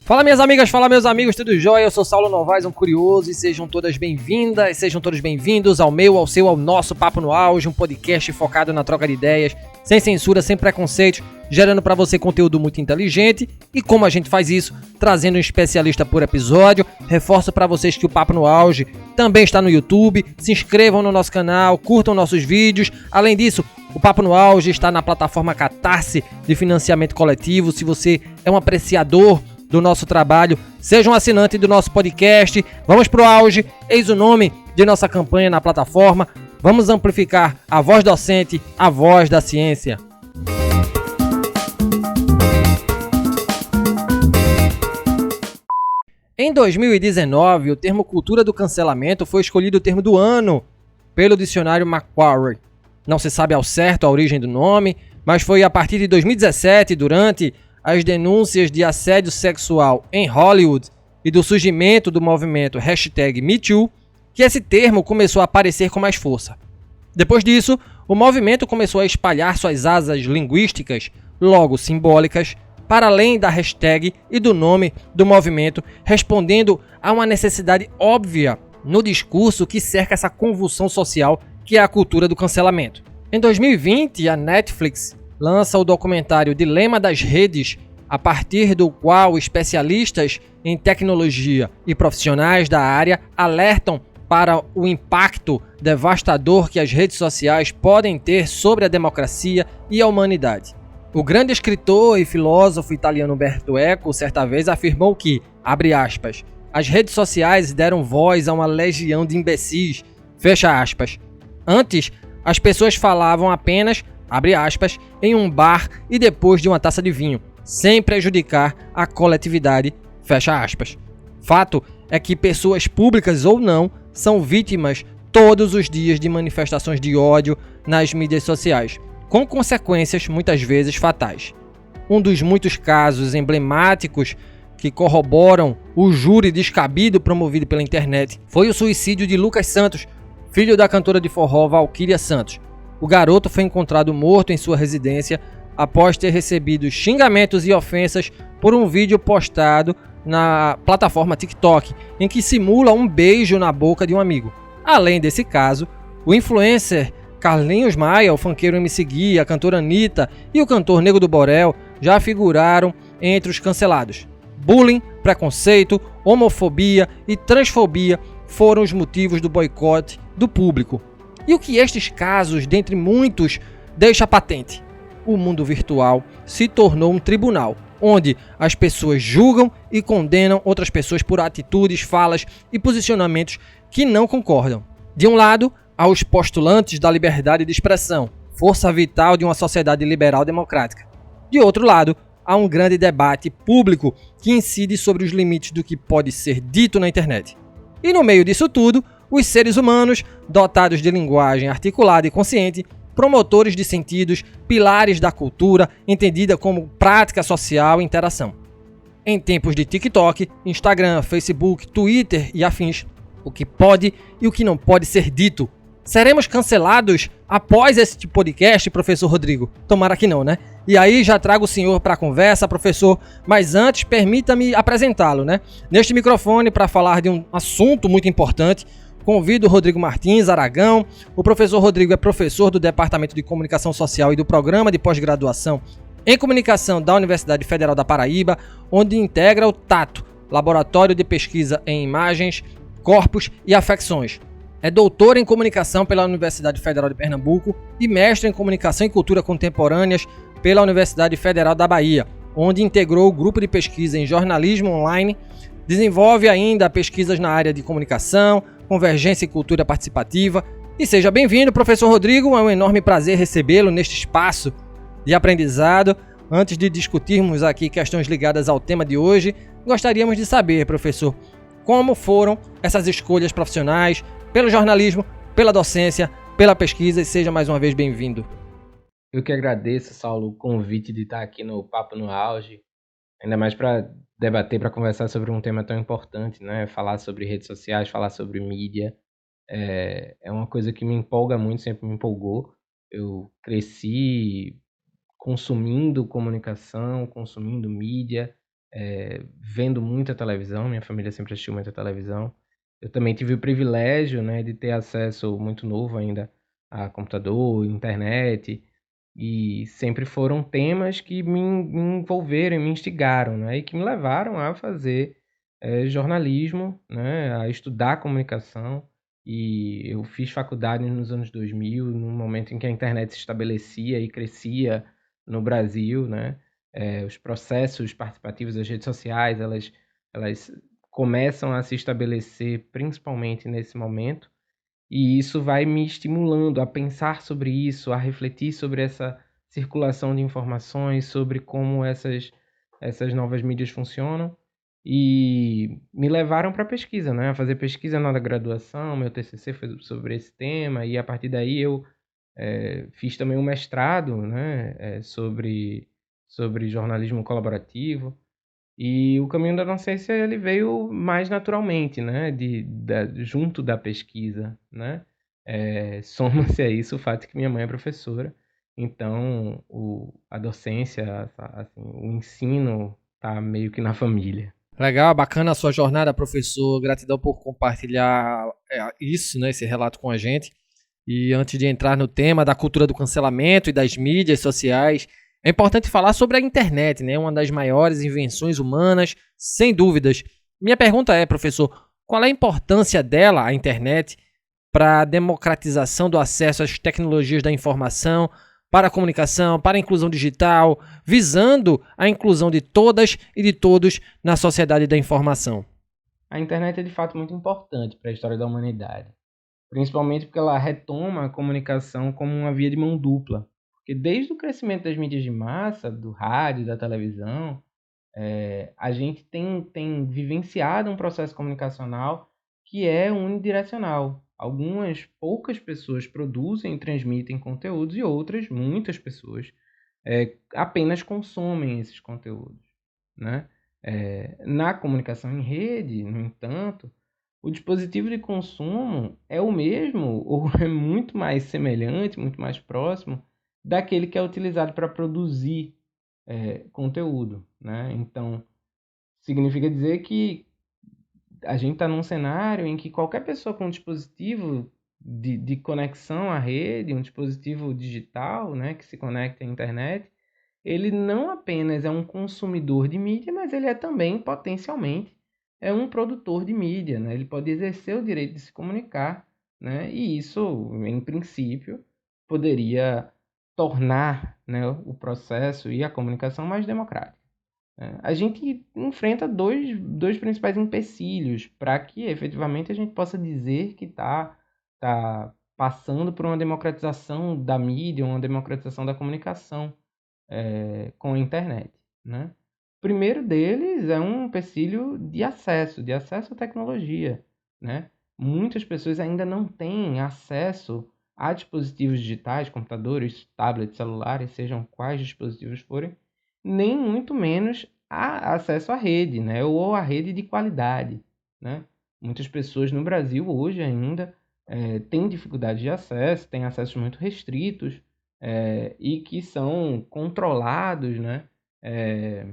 Fala minhas amigas, fala meus amigos, tudo jóia? Eu sou Saulo Novaes, um curioso, e sejam todas bem-vindas, sejam todos bem-vindos ao meu, ao seu, ao nosso Papo no Auge, um podcast focado na troca de ideias, sem censura, sem preconceitos, gerando pra você conteúdo muito inteligente. E como a gente faz isso? Trazendo um especialista por episódio. Reforço pra vocês que o Papo no Auge também está no YouTube, se inscrevam no nosso canal, curtam nossos vídeos. Além disso, o Papo no Auge está na plataforma Catarse de financiamento coletivo. Se você é um apreciador do nosso trabalho, seja um assinante do nosso podcast. Vamos pro auge, eis o nome de nossa campanha na plataforma. Vamos amplificar a voz docente, a voz da ciência. Em 2019, o termo cultura do cancelamento foi escolhido o termo do ano pelo dicionário Macquarie. Não se sabe ao certo a origem do nome, mas foi a partir de 2017, durante as denúncias de assédio sexual em Hollywood e do surgimento do movimento #MeToo, que esse termo começou a aparecer com mais força. Depois disso, o movimento começou a espalhar suas asas linguísticas, logo simbólicas, para além da hashtag e do nome do movimento, respondendo a uma necessidade óbvia no discurso que cerca essa convulsão social que é a cultura do cancelamento. Em 2020, a Netflix lança o documentário Dilema das Redes, a partir do qual especialistas em tecnologia e profissionais da área alertam para o impacto devastador que as redes sociais podem ter sobre a democracia e a humanidade. O grande escritor e filósofo italiano Umberto Eco certa vez afirmou que, abre aspas, as redes sociais deram voz a uma legião de imbecis, fecha aspas. Antes, as pessoas falavam apenas, abre aspas, em um bar e depois de uma taça de vinho, sem prejudicar a coletividade, fecha aspas. Fato é que pessoas públicas ou não são vítimas todos os dias de manifestações de ódio nas mídias sociais, com consequências muitas vezes fatais. Um dos muitos casos emblemáticos que corroboram o júri descabido promovido pela internet foi o suicídio de Lucas Santos, filho da cantora de forró Valquíria Santos. O garoto foi encontrado morto em sua residência após ter recebido xingamentos e ofensas por um vídeo postado na plataforma TikTok, em que simula um beijo na boca de um amigo. Além desse caso, o influencer Carlinhos Maia, o funkeiro MC Gui, a cantora Anitta e o cantor Nego do Borel já figuraram entre os cancelados. Bullying, preconceito, homofobia e transfobia foram os motivos do boicote do público. E o que estes casos, dentre muitos, deixa patente? O mundo virtual se tornou um tribunal, onde as pessoas julgam e condenam outras pessoas por atitudes, falas e posicionamentos que não concordam. De um lado, há os postulantes da liberdade de expressão, força vital de uma sociedade liberal democrática. De outro lado, há um grande debate público que incide sobre os limites do que pode ser dito na internet. E no meio disso tudo, os seres humanos, dotados de linguagem articulada e consciente, promotores de sentidos, pilares da cultura, entendida como prática social e interação. Em tempos de TikTok, Instagram, Facebook, Twitter e afins, o que pode e o que não pode ser dito. Seremos cancelados após este podcast, professor Rodrigo? Tomara que não, né? E aí já trago o senhor para a conversa, professor, mas antes permita-me apresentá-lo, né? Neste microfone, para falar de um assunto muito importante, convido o Rodrigo Martins Aragão. O professor Rodrigo é professor do Departamento de Comunicação Social e do Programa de Pós-Graduação em Comunicação da Universidade Federal da Paraíba, onde integra o TATO, Laboratório de Pesquisa em Imagens, Corpos e Afecções. É doutor em Comunicação pela Universidade Federal de Pernambuco e mestre em Comunicação e Cultura Contemporâneas pela Universidade Federal da Bahia, onde integrou o grupo de pesquisa em jornalismo online. Desenvolve ainda pesquisas na área de comunicação, convergência e cultura participativa. E seja bem-vindo, professor Rodrigo, é um enorme prazer recebê-lo neste espaço de aprendizado. Antes de discutirmos aqui questões ligadas ao tema de hoje, gostaríamos de saber, professor, como foram essas escolhas profissionais pelo jornalismo, pela docência, pela pesquisa, e seja mais uma vez bem-vindo. Eu que agradeço, Saulo, o convite de estar aqui no Papo no Auge, ainda mais para debater, para conversar sobre um tema tão importante, né? Falar sobre redes sociais, falar sobre mídia, é uma coisa que me empolga muito, sempre me empolgou. Eu cresci consumindo comunicação, consumindo mídia, vendo muita televisão, minha família sempre assistiu muita televisão. Eu também tive o privilégio, né, de ter acesso muito novo ainda a computador, internet, e sempre foram temas que me envolveram, me instigaram, né, e que me levaram a fazer jornalismo, né, a estudar comunicação. E eu fiz faculdade nos anos 2000, num momento em que a internet se estabelecia e crescia no Brasil, né? Os processos participativos das redes sociais, elas começam a se estabelecer principalmente nesse momento, e isso vai me estimulando a pensar sobre isso, a refletir sobre essa circulação de informações, sobre como essas novas mídias funcionam, e me levaram para pesquisa, né? A fazer pesquisa na graduação. Meu TCC foi sobre esse tema, e a partir daí eu fiz também um mestrado, né? Sobre jornalismo colaborativo. E o caminho da docência ele veio mais naturalmente, né? Junto da pesquisa, né? Soma-se a isso o fato de que minha mãe é professora. Então, a docência, assim, o ensino tá meio que na família. Legal, bacana a sua jornada, professor. Gratidão por compartilhar isso, né, esse relato com a gente. E antes de entrar no tema da cultura do cancelamento e das mídias sociais, é importante falar sobre a internet, né, uma das maiores invenções humanas, sem dúvidas. Minha pergunta é, professor, qual é a importância dela, a internet, para a democratização do acesso às tecnologias da informação, para a comunicação, para a inclusão digital, visando a inclusão de todas e de todos na sociedade da informação? A internet é de fato muito importante para a história da humanidade, principalmente porque ela retoma a comunicação como uma via de mão dupla. Porque desde o crescimento das mídias de massa, do rádio, da televisão, a gente tem vivenciado um processo comunicacional que é unidirecional. Algumas poucas pessoas produzem e transmitem conteúdos, e outras, muitas pessoas, apenas consomem esses conteúdos, né? Na comunicação em rede, no entanto, o dispositivo de consumo é o mesmo ou é muito mais semelhante, muito mais próximo daquele que é utilizado para produzir conteúdo, né? Então, significa dizer que a gente está num cenário em que qualquer pessoa com um dispositivo de conexão à rede, um dispositivo digital, né, que se conecta à internet, ele não apenas é um consumidor de mídia, mas ele é também potencialmente um produtor de mídia, né? Ele pode exercer o direito de se comunicar, né? E isso, em princípio, poderia tornar, né, o processo e a comunicação mais democrática. A gente enfrenta dois principais empecilhos para que efetivamente a gente possa dizer que tá passando por uma democratização da mídia, uma democratização da comunicação com a internet, né? O primeiro deles é um empecilho de acesso à tecnologia, né? Muitas pessoas ainda não têm acesso a dispositivos digitais, computadores, tablets, celulares, sejam quais dispositivos forem, nem muito menos acesso à rede, né? Ou à rede de qualidade, né? Muitas pessoas no Brasil hoje ainda têm dificuldade de acesso, têm acessos muito restritos, e que são controlados, né? É,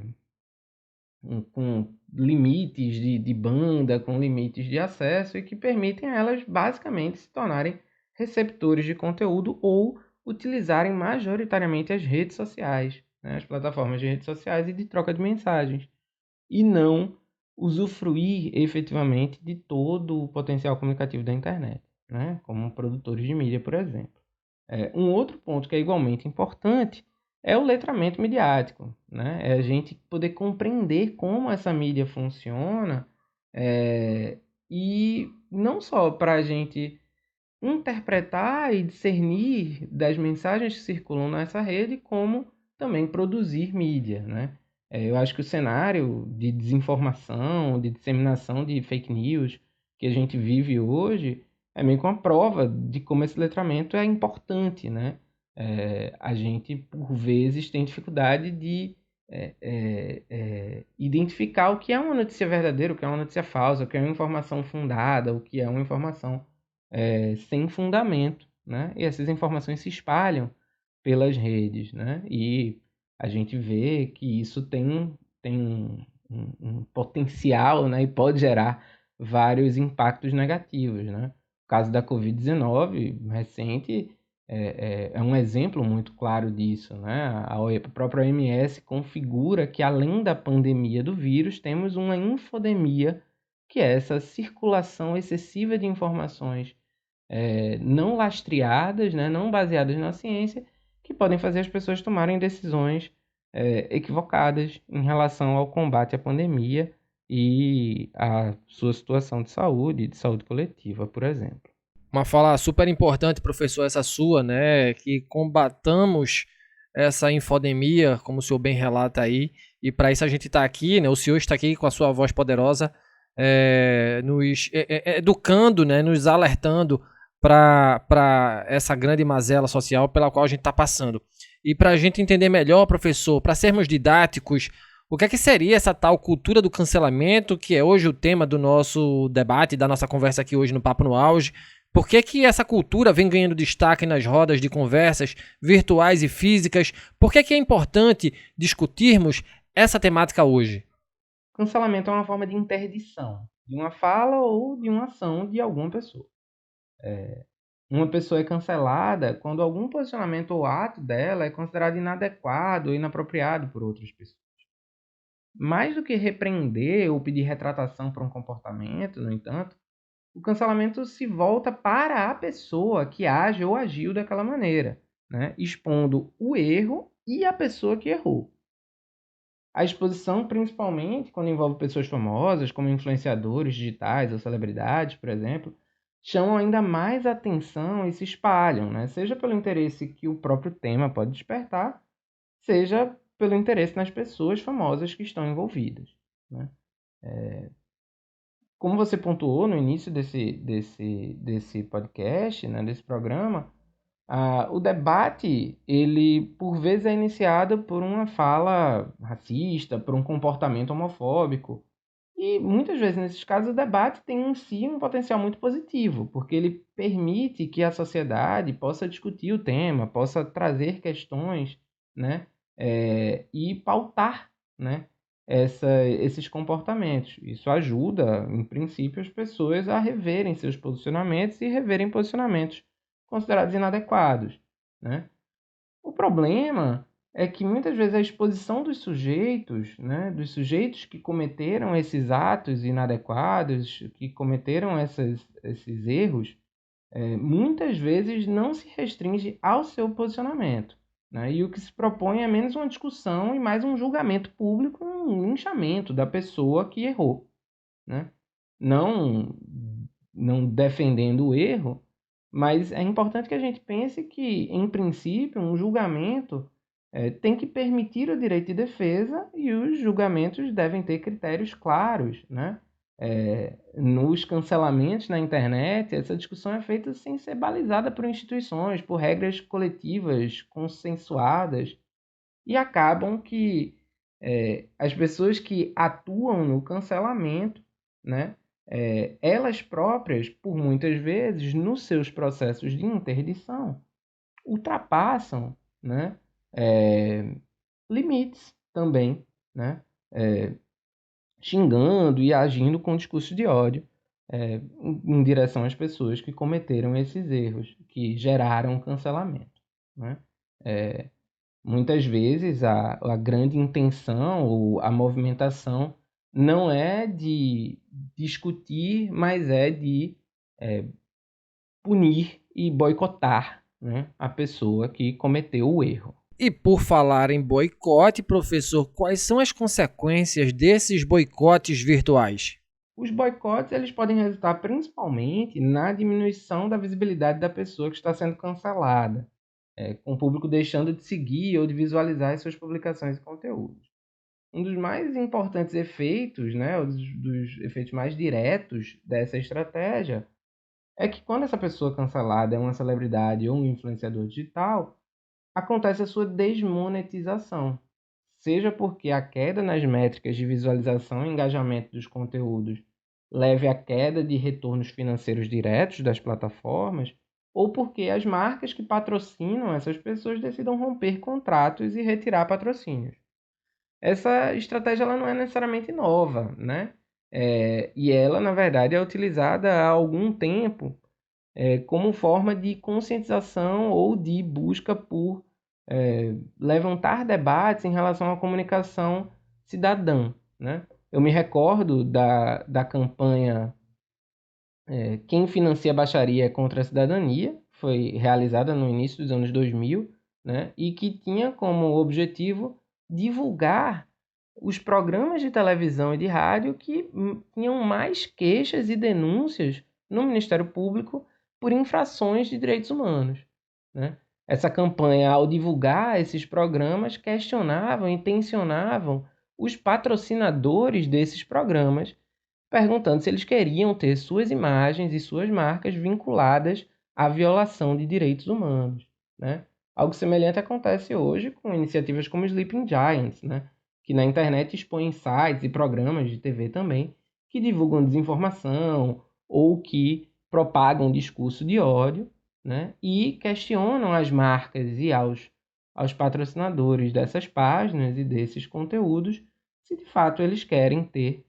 com limites de banda, com limites de acesso, e que permitem a elas basicamente se tornarem receptores de conteúdo ou utilizarem majoritariamente as redes sociais, né? As plataformas de redes sociais e de troca de mensagens, e não usufruir efetivamente de todo o potencial comunicativo da internet, né? Como produtores de mídia, por exemplo. Um outro ponto que é igualmente importante é o letramento midiático, né? É a gente poder compreender como essa mídia funciona, e não só para a gente interpretar e discernir das mensagens que circulam nessa rede, como também produzir mídia, né? Eu acho que o cenário de desinformação, de disseminação de fake news que a gente vive hoje é meio que uma prova de como esse letramento é importante, né? A gente, por vezes, tem dificuldade de identificar o que é uma notícia verdadeira, o que é uma notícia falsa, o que é uma informação fundada, o que é uma informação sem fundamento, né? E essas informações se espalham pelas redes, né? E a gente vê que isso tem um potencial, né, e pode gerar vários impactos negativos, né? O caso da Covid-19 recente é um exemplo muito claro disso, né? A própria OMS configura que, além da pandemia do vírus, temos uma infodemia, que é essa circulação excessiva de informações não lastreadas, né, não baseadas na ciência, que podem fazer as pessoas tomarem decisões equivocadas em relação ao combate à pandemia e à sua situação de saúde coletiva, por exemplo. Uma fala super importante, professor, essa sua, né? Que combatamos essa infodemia, como o senhor bem relata aí. E para isso a gente está aqui, né? O senhor está aqui com a sua voz poderosa, nos educando, né? Nos alertando para essa grande mazela social pela qual a gente está passando. E para a gente entender melhor, professor, para sermos didáticos, o que é que seria essa tal cultura do cancelamento, que é hoje o tema do nosso debate, da nossa conversa aqui hoje no Papo no Auge? Por que que essa cultura vem ganhando destaque nas rodas de conversas virtuais e físicas? Por que que é importante discutirmos essa temática hoje? Cancelamento é uma forma de interdição de uma fala ou de uma ação de alguma pessoa. Uma pessoa é cancelada quando algum posicionamento ou ato dela é considerado inadequado ou inapropriado por outras pessoas. Mais do que repreender ou pedir retratação por um comportamento, no entanto, o cancelamento se volta para a pessoa que age ou agiu daquela maneira, né? Expondo o erro e a pessoa que errou. A exposição, principalmente quando envolve pessoas famosas, como influenciadores digitais ou celebridades, por exemplo, chamam ainda mais atenção e se espalham, né? Seja pelo interesse que o próprio tema pode despertar, seja pelo interesse nas pessoas famosas que estão envolvidas, né? Como você pontuou no início desse podcast, né, desse programa, o debate, ele por vezes é iniciado por uma fala racista, por um comportamento homofóbico. E muitas vezes, nesses casos, o debate tem em si um potencial muito positivo, porque ele permite que a sociedade possa discutir o tema, possa trazer questões, né, e pautar, né, esses comportamentos. Isso ajuda, em princípio, as pessoas a reverem seus posicionamentos e reverem posicionamentos considerados inadequados, né? O problema é que muitas vezes a exposição dos sujeitos, né, dos sujeitos que cometeram esses atos inadequados, que cometeram esses erros, muitas vezes não se restringe ao seu posicionamento, né? E o que se propõe é menos uma discussão e mais um julgamento público, um linchamento da pessoa que errou, né? Não, não defendendo o erro, mas é importante que a gente pense que, em princípio, um julgamento tem que permitir o direito de defesa e os julgamentos devem ter critérios claros, né? Nos cancelamentos na internet, essa discussão é feita sem ser balizada por instituições, por regras coletivas consensuadas, e acabam que as pessoas que atuam no cancelamento, né, elas próprias, por muitas vezes, nos seus processos de interdição, ultrapassam, né, limites também, né, xingando e agindo com discurso de ódio em direção às pessoas que cometeram esses erros, que geraram cancelamento, né? Muitas vezes a grande intenção ou a movimentação não é de discutir, mas é de punir e boicotar, né, a pessoa que cometeu o erro. E por falar em boicote, professor, quais são as consequências desses boicotes virtuais? Os boicotes eles podem resultar principalmente na diminuição da visibilidade da pessoa que está sendo cancelada, com o público deixando de seguir ou de visualizar as suas publicações e conteúdos. Um dos mais importantes efeitos, né, dos efeitos mais diretos dessa estratégia, é que quando essa pessoa cancelada é uma celebridade ou um influenciador digital, acontece a sua desmonetização. Seja porque a queda nas métricas de visualização e engajamento dos conteúdos leve à queda de retornos financeiros diretos das plataformas, ou porque as marcas que patrocinam essas pessoas decidam romper contratos e retirar patrocínios. essa estratégia ela não é necessariamente nova, né? E ela, na verdade, é utilizada há algum tempo como forma de conscientização ou de busca por levantar debates em relação à comunicação cidadã, né? Eu me recordo da campanha Quem Financia a Baixaria contra a Cidadania, foi realizada no início dos anos 2000, né? E que tinha como objetivo divulgar os programas de televisão e de rádio que tinham mais queixas e denúncias no Ministério Público por infrações de direitos humanos, né? Essa campanha, ao divulgar esses programas, questionavam e tensionavam os patrocinadores desses programas, perguntando se eles queriam ter suas imagens e suas marcas vinculadas à violação de direitos humanos, né? Algo semelhante acontece hoje com iniciativas como Sleeping Giants, né? Que na internet expõem sites e programas de TV também que divulgam desinformação ou que propagam discurso de ódio, né? E questionam as marcas e aos patrocinadores dessas páginas e desses conteúdos se de fato eles querem ter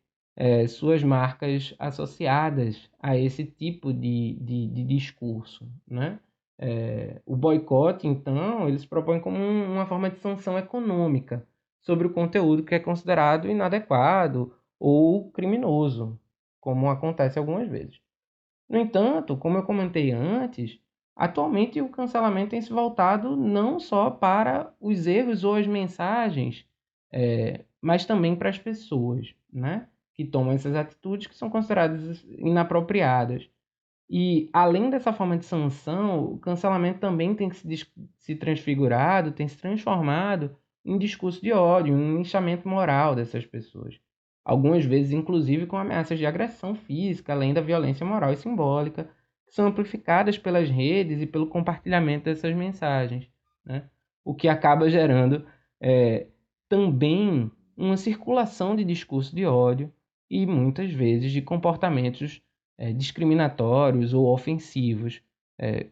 suas marcas associadas a esse tipo de discurso, né? O boicote, então, eles propõem como uma forma de sanção econômica sobre o conteúdo que é considerado inadequado ou criminoso, como acontece algumas vezes. No entanto, como eu comentei antes, atualmente o cancelamento tem se voltado não só para os erros ou as mensagens, mas também para as pessoas, né? Que tomam essas atitudes que são consideradas inapropriadas. E, além dessa forma de sanção, o cancelamento também tem se transfigurado, tem se transformado em discurso de ódio, em linchamento moral dessas pessoas. Algumas vezes, inclusive, com ameaças de agressão física, além da violência moral e simbólica, que são amplificadas pelas redes e pelo compartilhamento dessas mensagens, né? O que acaba gerando também uma circulação de discurso de ódio e, muitas vezes, de comportamentos discriminatórios ou ofensivos, é,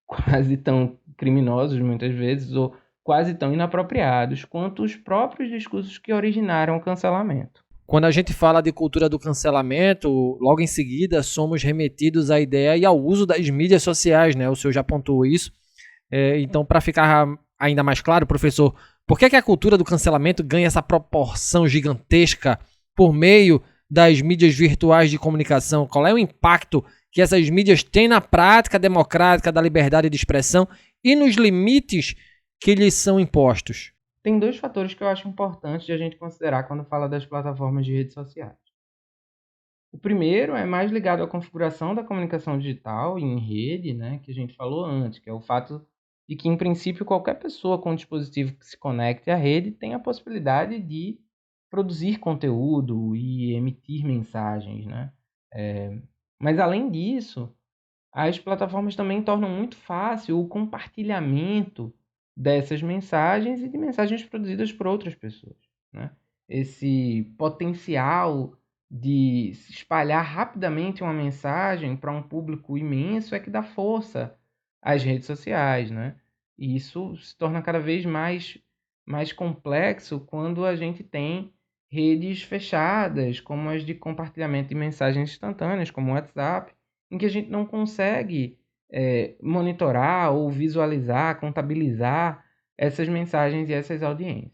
quase tão criminosos muitas vezes, ou quase tão inapropriados quanto os próprios discursos que originaram o cancelamento. Quando a gente fala de cultura do cancelamento, logo em seguida somos remetidos à ideia e ao uso das mídias sociais, né? O senhor já apontou isso. Então, para ficar ainda mais claro, professor, por que a cultura do cancelamento ganha essa proporção gigantesca por meio das mídias virtuais de comunicação? Qual é o impacto que essas mídias têm na prática democrática da liberdade de expressão e nos limites que lhes são impostos? Tem dois fatores que eu acho importantes de a gente considerar quando fala das plataformas de redes sociais. O primeiro é mais ligado à configuração da comunicação digital em rede, né, que a gente falou antes, que é o fato de que, em princípio, qualquer pessoa com um dispositivo que se conecte à rede tem a possibilidade de produzir conteúdo e emitir mensagens, né? Mas, além disso, as plataformas também tornam muito fácil o compartilhamento dessas mensagens e de mensagens produzidas por outras pessoas, né? Esse potencial de se espalhar rapidamente uma mensagem para um público imenso é que dá força às redes sociais, né? E isso se torna cada vez mais complexo quando a gente tem redes fechadas, como as de compartilhamento de mensagens instantâneas, como o WhatsApp, em que a gente não consegue monitorar ou visualizar, contabilizar essas mensagens e essas audiências.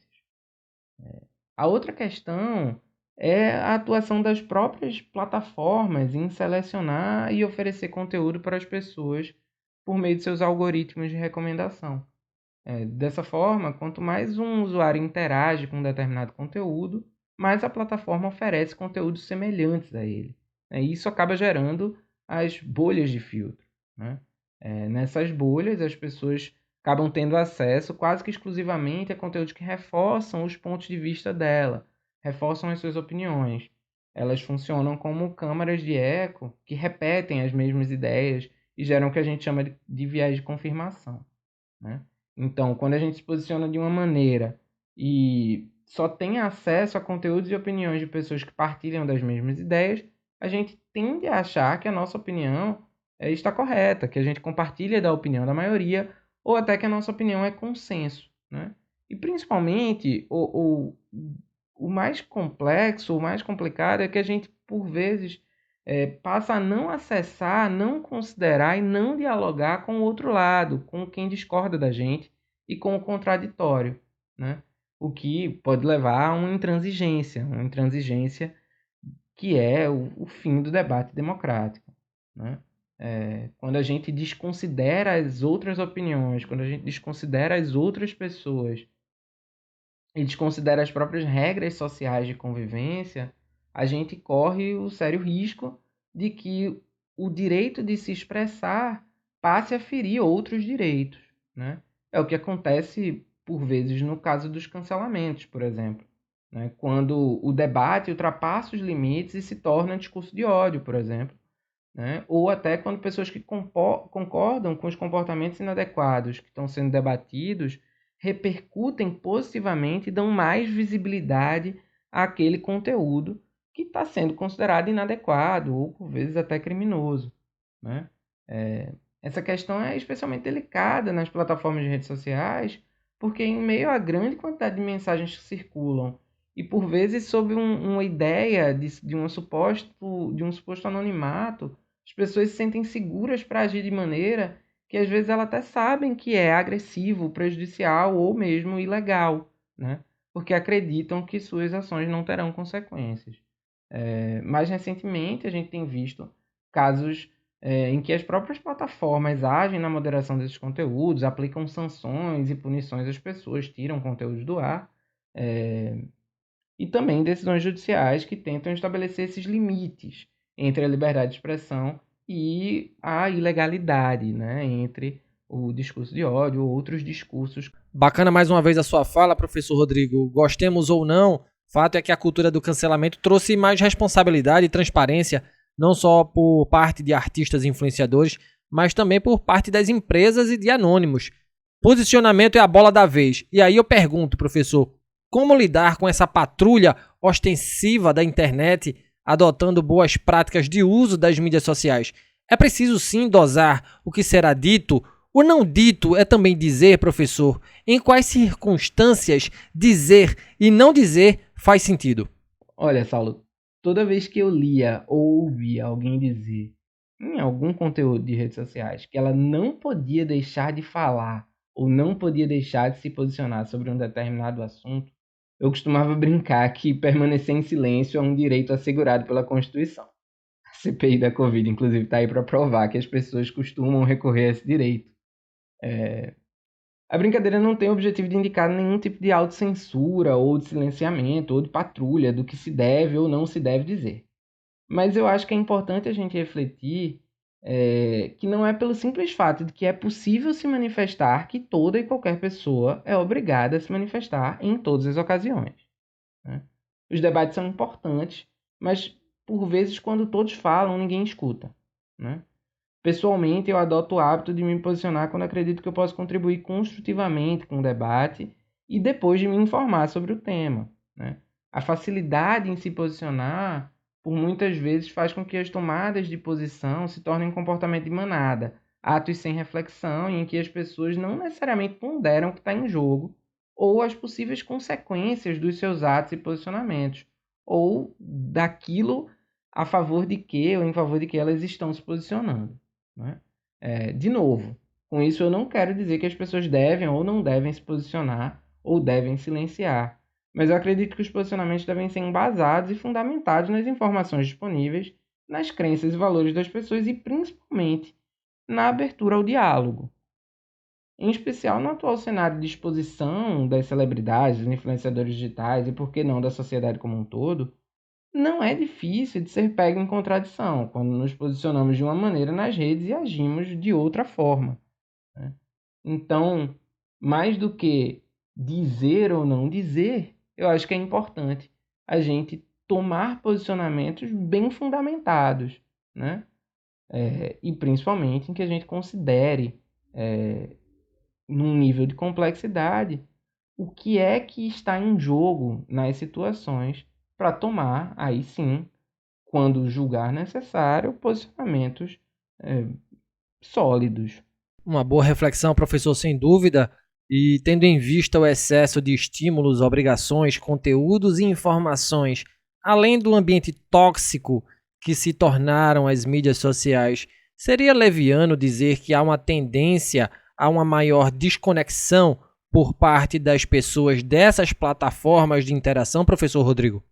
A outra questão é a atuação das próprias plataformas em selecionar e oferecer conteúdo para as pessoas por meio de seus algoritmos de recomendação. Dessa forma, quanto mais um usuário interage com um determinado conteúdo, mais a plataforma oferece conteúdos semelhantes a ele. E isso acaba gerando as bolhas de filtro, né? Nessas bolhas, as pessoas acabam tendo acesso quase que exclusivamente a conteúdos que reforçam os pontos de vista dela, reforçam as suas opiniões. Elas funcionam como câmaras de eco que repetem as mesmas ideias e geram o que a gente chama de viés de confirmação, né? Então, quando a gente se posiciona de uma maneira e só tem acesso a conteúdos e opiniões de pessoas que partilham das mesmas ideias, a gente tende a achar que a nossa opinião está correta, que a gente compartilha da opinião da maioria, ou até que a nossa opinião é consenso, né? E principalmente, o mais complexo, o mais complicado é que a gente, por vezes, passa a não acessar, não considerar e não dialogar com o outro lado, com quem discorda da gente e com o contraditório, né? O que pode levar a uma intransigência que é o fim do debate democrático, né? Quando a gente desconsidera as outras opiniões, quando a gente desconsidera as outras pessoas e desconsidera as próprias regras sociais de convivência, a gente corre o sério risco de que o direito de se expressar passe a ferir outros direitos, né? É o que acontece por vezes no caso dos cancelamentos, por exemplo, né? Quando o debate ultrapassa os limites e se torna discurso de ódio, por exemplo, né? Ou até quando pessoas que concordam com os comportamentos inadequados que estão sendo debatidos repercutem positivamente e dão mais visibilidade àquele conteúdo que está sendo considerado inadequado ou por vezes até criminoso, né? Essa questão é especialmente delicada nas plataformas de redes sociais, porque em meio à grande quantidade de mensagens que circulam e por vezes sob uma ideia de um suposto anonimato, as pessoas se sentem seguras para agir de maneira que às vezes elas até sabem que é agressivo, prejudicial ou mesmo ilegal, né? Porque acreditam que suas ações não terão consequências. Mais recentemente, a gente tem visto casos em que as próprias plataformas agem na moderação desses conteúdos, aplicam sanções e punições às pessoas, tiram conteúdos do ar, e também decisões judiciais que tentam estabelecer esses limites entre a liberdade de expressão e a ilegalidade, né? Entre o discurso de ódio ou outros discursos. Bacana mais uma vez a sua fala, professor Rodrigo. Gostemos ou não, fato é que a cultura do cancelamento trouxe mais responsabilidade e transparência, não só por parte de artistas e influenciadores, mas também por parte das empresas e de anônimos. Posicionamento é a bola da vez. E aí eu pergunto, professor, como lidar com essa patrulha ostensiva da internet, adotando boas práticas de uso das mídias sociais? É preciso sim dosar o que será dito. O não dito é também dizer, professor, em quais circunstâncias dizer e não dizer faz sentido. Olha, Saulo, toda vez que eu lia ou ouvia alguém dizer em algum conteúdo de redes sociais que ela não podia deixar de falar ou não podia deixar de se posicionar sobre um determinado assunto, eu costumava brincar que permanecer em silêncio é um direito assegurado pela Constituição. A CPI da Covid, inclusive, está aí para provar que as pessoas costumam recorrer a esse direito. A brincadeira não tem o objetivo de indicar nenhum tipo de autocensura ou de silenciamento ou de patrulha do que se deve ou não se deve dizer. Mas eu acho que é importante a gente refletir que não é pelo simples fato de que é possível se manifestar que toda e qualquer pessoa é obrigada a se manifestar em todas as ocasiões, né? Os debates são importantes, mas por vezes quando todos falam, ninguém escuta, né? Pessoalmente, eu adoto o hábito de me posicionar quando acredito que eu posso contribuir construtivamente com o debate e depois de me informar sobre o tema, né? A facilidade em se posicionar, por muitas vezes, faz com que as tomadas de posição se tornem um comportamento de manada, atos sem reflexão em que as pessoas não necessariamente ponderam o que está em jogo ou as possíveis consequências dos seus atos e posicionamentos, ou daquilo a favor de que ou em favor de que elas estão se posicionando, né? De novo, com isso eu não quero dizer que as pessoas devem ou não devem se posicionar ou devem silenciar, mas eu acredito que os posicionamentos devem ser embasados e fundamentados nas informações disponíveis, nas crenças e valores das pessoas e principalmente na abertura ao diálogo. Em especial no atual cenário de exposição das celebridades, dos influenciadores digitais e, por que não, da sociedade como um todo, não é difícil de ser pego em contradição quando nos posicionamos de uma maneira nas redes e agimos de outra forma, né? Então, mais do que dizer ou não dizer, eu acho que é importante a gente tomar posicionamentos bem fundamentados, né? E principalmente em que a gente considere, num nível de complexidade, o que é que está em jogo nas situações para tomar, aí sim, quando julgar necessário, posicionamentos sólidos. Uma boa reflexão, professor, sem dúvida. E tendo em vista o excesso de estímulos, obrigações, conteúdos e informações, além do ambiente tóxico que se tornaram as mídias sociais, seria leviano dizer que há uma tendência a uma maior desconexão por parte das pessoas dessas plataformas de interação, professor Rodrigo?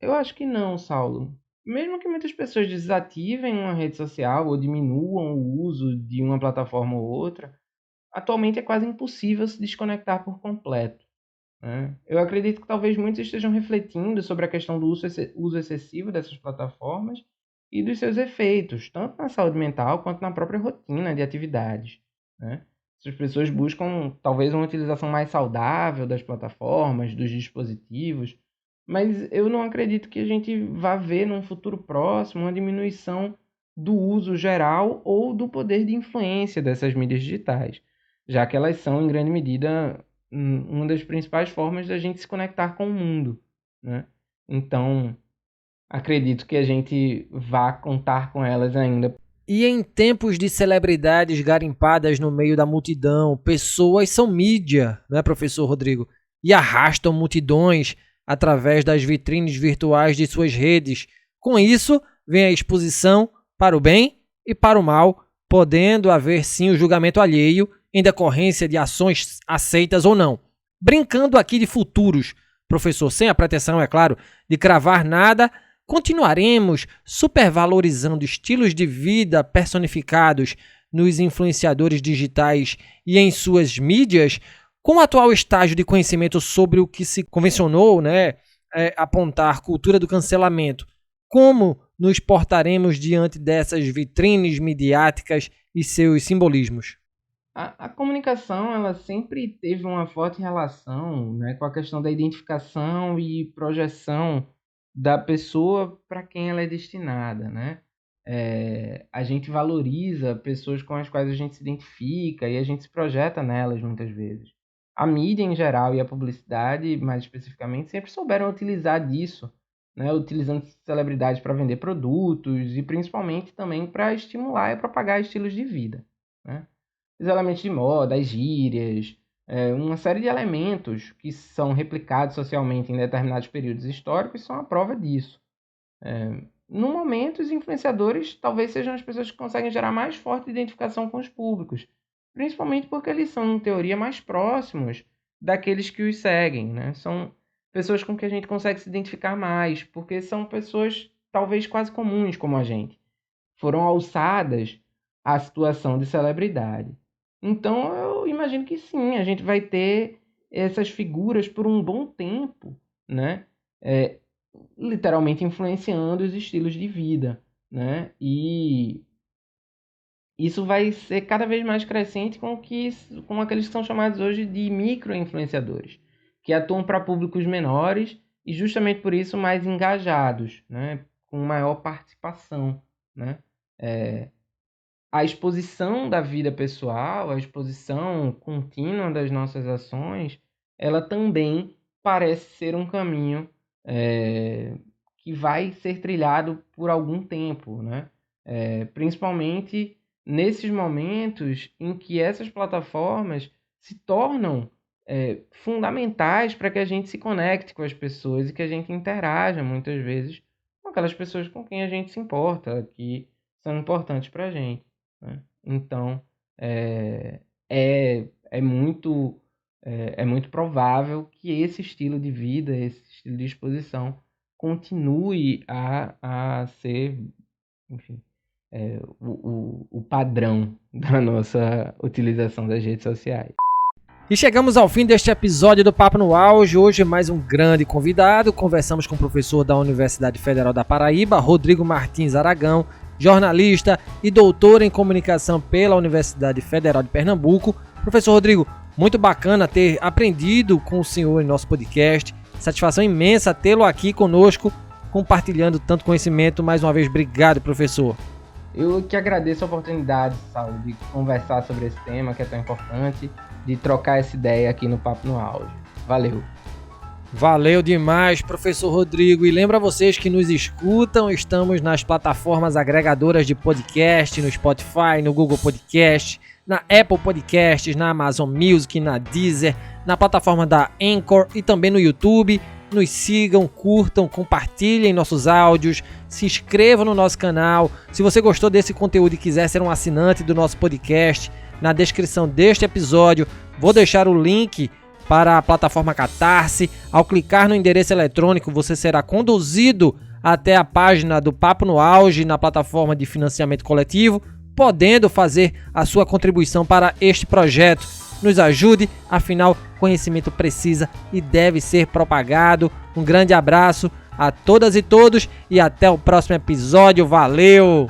Eu acho que não, Saulo. Mesmo que muitas pessoas desativem uma rede social ou diminuam o uso de uma plataforma ou outra, atualmente é quase impossível se desconectar por completo, né? Eu acredito que talvez muitos estejam refletindo sobre a questão do uso excessivo dessas plataformas e dos seus efeitos, tanto na saúde mental quanto na própria rotina de atividades, né? Essas pessoas buscam talvez uma utilização mais saudável das plataformas, dos dispositivos, mas eu não acredito que a gente vá ver num futuro próximo uma diminuição do uso geral ou do poder de influência dessas mídias digitais, já que elas são, em grande medida, uma das principais formas da gente se conectar com o mundo, né? Então, acredito que a gente vá contar com elas ainda. E em tempos de celebridades garimpadas no meio da multidão, pessoas são mídia, não é, professor Rodrigo? E arrastam multidões através das vitrines virtuais de suas redes. Com isso, vem a exposição para o bem e para o mal, podendo haver sim o julgamento alheio em decorrência de ações aceitas ou não. Brincando aqui de futuros, professor, sem a pretensão, é claro, de cravar nada, continuaremos supervalorizando estilos de vida personificados nos influenciadores digitais e em suas mídias, com o atual estágio de conhecimento sobre o que se convencionou, apontar cultura do cancelamento. Como nos portaremos diante dessas vitrines midiáticas e seus simbolismos? A comunicação, ela sempre teve uma forte relação, né, com a questão da identificação e projeção da pessoa para quem ela é destinada, né? A gente valoriza pessoas com as quais a gente se identifica e a gente se projeta nelas muitas vezes. A mídia em geral e a publicidade, mais especificamente, sempre souberam utilizar disso, né? Utilizando celebridades para vender produtos e principalmente também para estimular e propagar estilos de vida, né? Os elementos de moda, as gírias, uma série de elementos que são replicados socialmente em determinados períodos históricos são a prova disso. No momento, os influenciadores talvez sejam as pessoas que conseguem gerar mais forte identificação com os públicos, principalmente porque eles são, em teoria, mais próximos daqueles que os seguem, né? São pessoas com que a gente consegue se identificar mais, porque são pessoas talvez quase comuns como a gente. Foram alçadas à situação de celebridade. Então, eu imagino que sim, a gente vai ter essas figuras por um bom tempo, né? Literalmente influenciando os estilos de vida, né? E isso vai ser cada vez mais crescente com aqueles que são chamados hoje de micro-influenciadores, que atuam para públicos menores e justamente por isso mais engajados, né? Com maior participação, né? A exposição da vida pessoal, a exposição contínua das nossas ações, ela também parece ser um caminho que vai ser trilhado por algum tempo, né? Principalmente nesses momentos em que essas plataformas se tornam fundamentais para que a gente se conecte com as pessoas e que a gente interaja muitas vezes com aquelas pessoas com quem a gente se importa, que são importantes para a gente, né? Então, é muito provável que esse estilo de vida, esse estilo de exposição continue a ser, enfim, o padrão da nossa utilização das redes sociais. E chegamos ao fim deste episódio do Papo no Auge. Hoje mais um grande convidado. Conversamos com o professor da Universidade Federal da Paraíba, Rodrigo Martins Aragão, jornalista e doutor em comunicação pela Universidade Federal de Pernambuco. Professor Rodrigo, muito bacana ter aprendido com o senhor em nosso podcast. Satisfação imensa tê-lo aqui conosco, compartilhando tanto conhecimento. Mais uma vez, obrigado, professor. Eu que agradeço a oportunidade, Saulo, de conversar sobre esse tema que é tão importante, de trocar essa ideia aqui no Papo no Auge. Valeu! Valeu demais, professor Rodrigo. E lembra vocês que nos escutam, estamos nas plataformas agregadoras de podcast, no Spotify, no Google Podcast, na Apple Podcasts, na Amazon Music, na Deezer, na plataforma da Anchor e também no YouTube. Nos sigam, curtam, compartilhem nossos áudios, se inscrevam no nosso canal. Se você gostou desse conteúdo e quiser ser um assinante do nosso podcast, na descrição deste episódio vou deixar o link para a plataforma Catarse. Ao clicar no endereço eletrônico, você será conduzido até a página do Papo no Auge na plataforma de financiamento coletivo, podendo fazer a sua contribuição para este projeto. Nos ajude, afinal, conhecimento precisa e deve ser propagado. Um grande abraço a todas e todos e até o próximo episódio. Valeu!